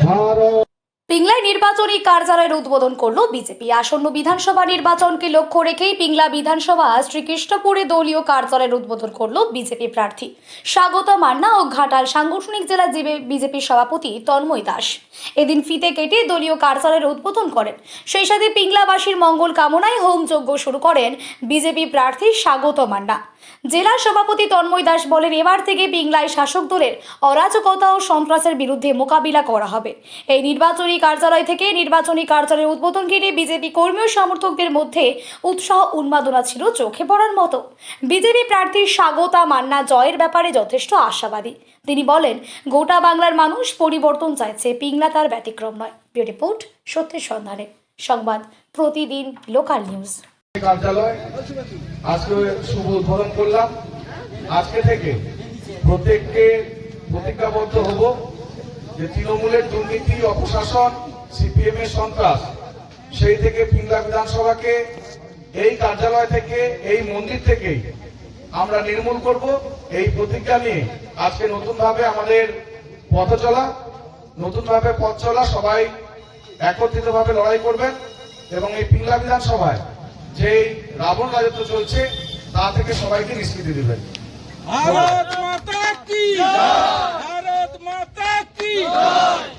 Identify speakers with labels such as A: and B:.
A: भारत।
B: পিংলায় নির্বাচনী কার্যালয়ের উদ্বোধন করল বিজেপি। আসন্ন বিধানসভা নির্বাচনকে লক্ষ্য রেখেই পিংলা বিধানসভা শ্রীকৃষ্ণপুরে দলীয় কার্যালয়ের উদ্বোধন করল বিজেপি প্রার্থী স্বাগত মান্না ও ঘাটাল সাংগঠনিক জেলা বিজেপির সভাপতি তন্ময় দাস এদিন ফিতে কেটে দলীয় কার্যালয়ের উদ্বোধন করেন। সেই সাথে পিংলাবাসীর মঙ্গল কামনায় হোম যজ্ঞ শুরু করেন বিজেপি প্রার্থী স্বাগত মান্না। জেলা সভাপতি তন্ময় দাস বলেন, এবার থেকে পিংলায় শাসক দলের অরাজকতা ও সন্ত্রাসের বিরুদ্ধে মোকাবিলা করা হবে। এই নির্বাচনী কার্যালয় থেকে নির্বাচনী কার্যালয়ের উদ্বোধন ঘিরে বিজেপি কর্মী ও সমর্থকদের মধ্যে উৎসাহ উন্মাদনা ছিল চোখে পড়ার মতো। বিজেপি প্রার্থী স্বাগতা মান্না জয়ের ব্যাপারে যথেষ্ট আশাবাদী। তিনি বলেন, গোটা বাংলার মানুষ পরিবর্তন চাইছে, পিংলা তার ব্যতিক্রম নয়। ব্যুরো রিপোর্ট, সত্যের সন্ধানে সংবাদ, প্রতিদিন লোকাল নিউজ।
C: কার্যালয় আজকে শুভ উদ্বোধন করলাম। আজকে থেকে প্রত্যেককে প্রতিজ্ঞাবদ্ধ হব যে তৃণমূলের দুর্নীতি, অপশাসন, সিপিএম এর সন্ত্রাস সেই থেকে পিংলা বিধানসভাকে এই কার্যালয় থেকে, এই মন্দির থেকেই আমরা নির্মূল করব। এই প্রতিজ্ঞা নিয়ে আজকে নতুনভাবে আমাদের পথ চলা, সবাই একত্রিতভাবে লড়াই করবেন এবং এই পিংলা বিধানসভায় যেই রাবণ রাজত্ব চলছে তা থেকে সবাইকে নিষ্কৃতি দেবেন।
D: ভারত মাতা কি জয়! ভারত মাতা কি জয়!